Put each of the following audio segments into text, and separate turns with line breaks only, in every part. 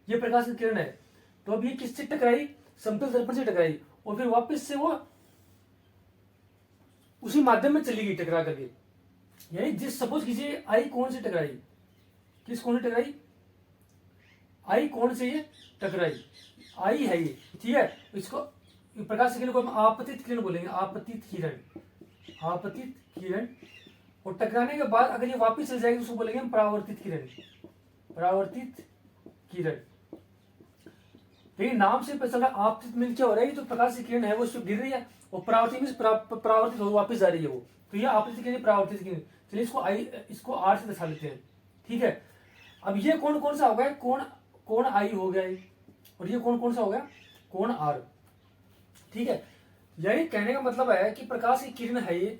ये प्रकाश की किरण है, तो अब ये किससे टकराई, समतल दर्पण से टकराई, और फिर वापस से वो उसी माध्यम में चली गई टकरा करके। यानी जिस सपोज कीजिए आई कोण से टकराई, किस कोण से टकराई, आई कोण से ये टकराई, आई है ये, ठीक है। इसको प्रकाश की किरण को हम आपतित किरण बोलेंगे, आपतित किरण, आपतित किरण। और टकराने के बाद अगर ये वापस चल जाएगी तो उसको बोलेंगे हम परावर्तित किरण, परावर्तित किरण। लेकिन नाम से पता चला आपतित में क्या हो रहा है, तो प्रकाश की किरण है वो उसमें गिर रही है, और परावर्तित में परावर्तित हो वापस जा रही है वो, तो ये आपतित किरण, परावर्तित किरण। चलिए इसको आर से दर्शा लेते हैं, ठीक है। अब ये कोण कौन सा हो गया, कोण आई हो गया ये, और ये कोण कौन सा हो गया, कोण आर, ठीक है। यानी कहने का मतलब है कि प्रकाश की किरण है ये,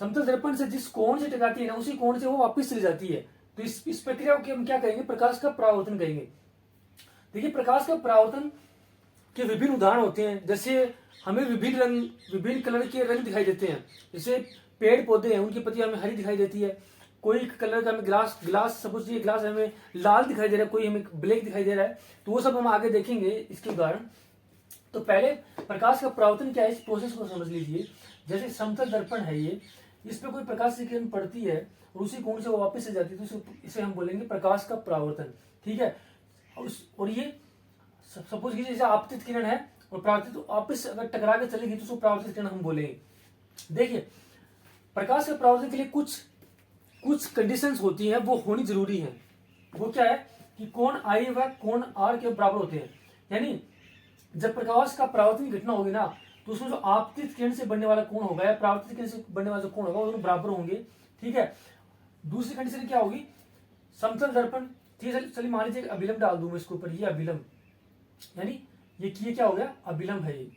समतल दर्पण से जिस कोण से टकराती है ना, उसी कोण से वो वापस चली जाती है। तो इस प्रक्रिया को हम क्या कहेंगे, प्रकाश का परावर्तन कहेंगे। देखिए प्रकाश का परावर्तन के विभिन्न उदाहरण होते हैं, जैसे हमें विभिन्न कलर के रंग दिखाई देते हैं। जैसे पेड़ पौधे हैं, उनकी पत्तियां हमें हरी दिखाई देती है, कोई कलर का हमें ग्लास सपोज ये ग्लास हमें लाल दिखाई दे रहा है, कोई हमें ब्लैक दिखाई दे रहा है, तो वो सब हम आगे देखेंगे इसके उदाहरण। तो पहले प्रकाश का परावर्तन क्या है, इस प्रोसेस को समझ लीजिए। जैसे समतल दर्पण है ये, इस पर कोई प्रकाश की किरण पड़ती है और उसी कोण से वो वापस से जाती है, तो इसे हम बोलेंगे प्रकाश का परावर्तन, ठीक है। और ये सपोज कीजिए जैसे आपतित किरण है और परावर्तित, तो वापस अगर टकरा के चलेगी तो उसको परावर्तित किरण हम बोलेंगे। देखिए प्रकाश के परावर्तन के लिए कुछ कंडीशंस होती हैं, वो होनी जरूरी है। वो क्या है कि कोण आई व कोण आर के बराबर होते हैं। यानी जब प्रकाश का परावर्तन की घटना होगी ना, तो उसमें जो आपतित किरण से बनने वाला कोण होगा या परावर्तित किरण से बनने वाला जो कोण होगा वो दोनों बराबर होंगे, ठीक है। दूसरी कंडीशन क्या होगी, समतल दर्पण, ठीक है। चलिए मान लीजिए अभिलंब डाल दूं मैं इसके ऊपर, ये अभिलंब, यानी ये क्या हो गया, अभिलंब है ये।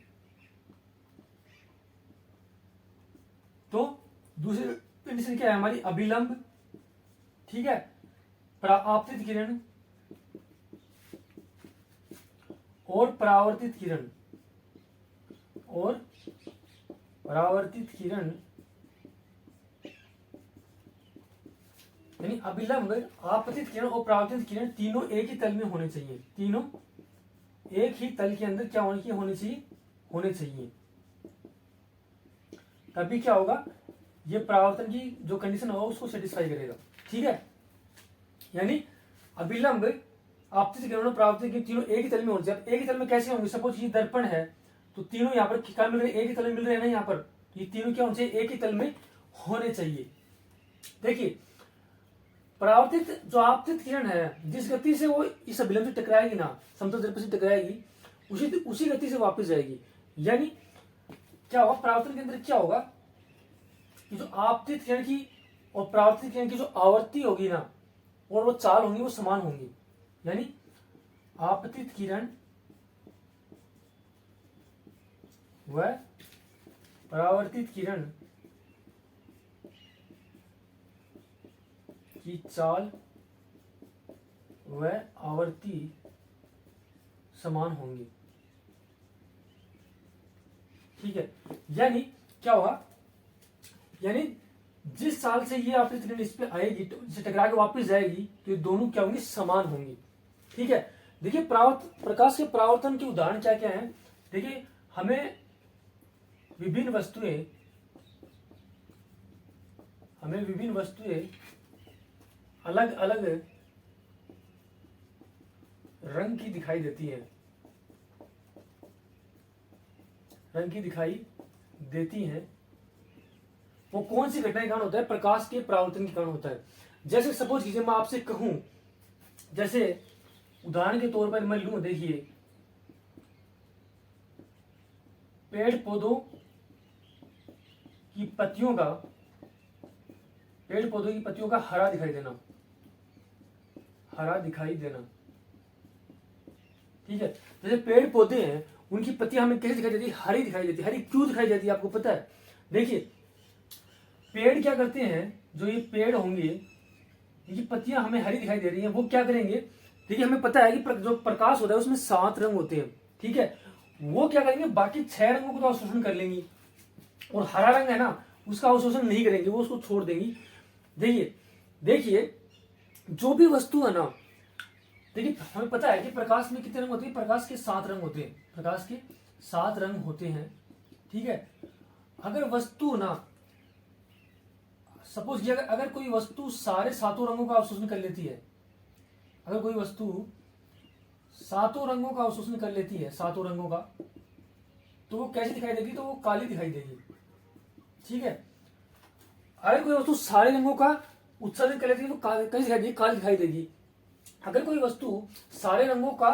तो दूसरी कंडीशन क्या है हमारी, अभिलंब, ठीक है, आपतित किरण और परावर्तित किरण, और परावर्तित किरण, यानी अभिलंब, आपतित किरण और परावर्तित किरण तीनों एक ही तल में होने चाहिए, तीनों एक ही तल के अंदर क्या होने चाहिए। तभी क्या होगा, ये परावर्तन की जो कंडीशन होगा उसको सेटिस्फाई करेगा, ठीक है। यानी अभिलंब, आपतित किरण और परावर्तित किरण तीनों एक ही तल में होने चाहिए। एक ही तल में कैसे होंगे, सपोज ये दर्पण है तो तीनों यहाँ पर क्या मिल रहे हैं, एक ही तल में मिल रहे हैं ना, यहाँ पर ये तीनों क्या होने चाहिए, एक ही तल में होने चाहिए। देखिए परावर्तित जो आपतित किरण है, जिस गति से वो इस अभिलंब से टकराएगी ना, समतल दर्पण से टकराएगी, उसी गति से वापस जाएगी। यानी क्या होगा, परावर्तन के अंदर क्या होगा कि जो आपतित किरण की और परावर्तित किरण की जो आवृत्ति होगी ना, और वो चाल होंगी, वो समान होंगी। यानी आपतित किरण व परावर्तित किरण की चाल व आवृत्ति समान होंगी, ठीक है। यानी क्या होगा, यानी जिस चाल से ये आपतित किरण इस पे आएगी तो इसे टकरा के वापस जाएगी, तो ये दोनों क्या होंगी, समान होंगी, ठीक है। देखिए प्रकाश के परावर्तन के उदाहरण क्या क्या है। देखिए हमें विभिन्न वस्तुएं अलग अलग रंग की दिखाई देती है, वो कौन सी घटना के कारण होता है, प्रकाश के परावर्तन के कारण होता है। जैसे सपोज कीजिए मैं आपसे कहूं, जैसे उदाहरण के तौर पर मैं लूं, देखिए पेड़ पौधों की पत्तियों का हरा दिखाई देना, ठीक है। जैसे पेड़ पौधे हैं, उनकी पत्तियां हमें कैसे दिखाई देती है, हरी दिखाई देती है। हरी क्यों दिखाई देती है आपको पता है। देखिए पेड़ क्या करते हैं, जो ये पेड़ होंगे, ये पत्तियां हमें हरी दिखाई दे रही हैं, वो क्या करेंगे, देखिए हमें पता है कि जो प्रकाश होता है उसमें 7 रंग होते हैं, ठीक है। वो क्या करेंगे, बाकी 6 रंगों को तो अवशोषण कर लेंगी, और हरा रंग है ना, उसका अवशोषण नहीं करेंगे, वो उसको छोड़ देंगी। देखिए जो भी वस्तु है ना, देखिए हमें पता है कि प्रकाश में कितने रंग होते हैं, प्रकाश के 7 रंग होते हैं, प्रकाश के 7 रंग होते हैं, ठीक है। अगर वस्तु ना सपोज कि अगर कोई वस्तु सारे 7 रंगों का अवशोषण कर लेती है, अगर कोई वस्तु 7 रंगों का अवशोषण कर लेती है, 7 रंगों का, तो वो कैसे दिखाई देगी, तो वो काली दिखाई देगी, ठीक है। अगर कोई वस्तु सारे रंगों का उत्सर्जन कर लेती है तो कैसे दिखाई देगी, काली दिखाई देगी। अगर कोई वस्तु सारे रंगों का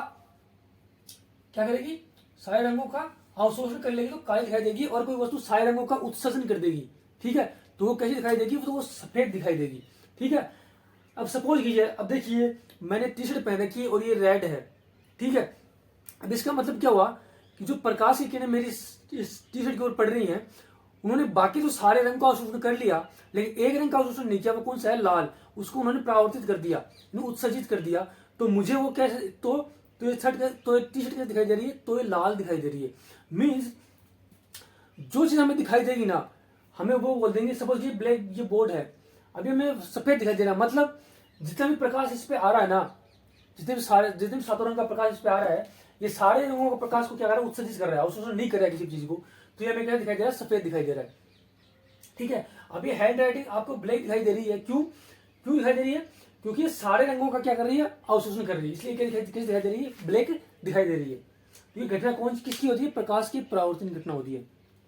क्या करेगी, सारे रंगों का अवशोषण कर लेगी तो काली दिखाई देगी, और कोई वस्तु सारे रंगों का उत्सर्जन कर देगी, ठीक है, तो वो कैसी दिखाई देगी, तो वो सफेद दिखाई देगी, ठीक है। अब सपोज कीजिए, अब देखिए मैंने टी शर्ट पहन रखी है और ये रेड है, ठीक है। अब इसका मतलब क्या हुआ कि जो प्रकाश की किरणें मेरी इस टी शर्ट की ओर पड़ रही हैं, उन्होंने बाकी तो सारे रंग का अवशोषण कर लिया, लेकिन एक रंग का अवशोषण नहीं किया, वो कौन सा है, लाल। उसको उन्होंने परावर्तित कर दिया, उत्सर्जित कर दिया, तो मुझे वो कैसे, तो ये शर्ट, तो ये टी शर्ट कैसे दिखाई दे रही है, तो ये लाल दिखाई दे रही है। मीन्स जो चीज हमें दिखाई देगी ना, हमें वो बोल देंगे। सपोज ये ब्लैक, ये बोर्ड है, अभी हमें सफेद दिखाई दे रहा है, मतलब जितना भी प्रकाश इस पे आ रहा है ना, जितने भी 7 रंग का प्रकाश इस पे आ रहा है, ये सारे रंगों का प्रकाश को क्या कर रहा है, उत्सर्जित कर रहा है, अवशोषण नहीं कर रहा है किसी चीज को, तो ये हमें क्या दिखाई दे रहा है, सफेद दिखाई दे रहा है, ठीक है। अब ये हैंड राइटिंग आपको ब्लैक दिखाई दे रही है, क्यों दिखाई दे रही है, क्योंकि ये सारे रंगों का क्या कर रही है, अवशोषण कर रही है, इसलिए किस दिखाई दे रही है, ब्लैक दिखाई दे रही है। तो ये घटना किसकी होती है, प्रकाश की परावर्तन घटना होती है।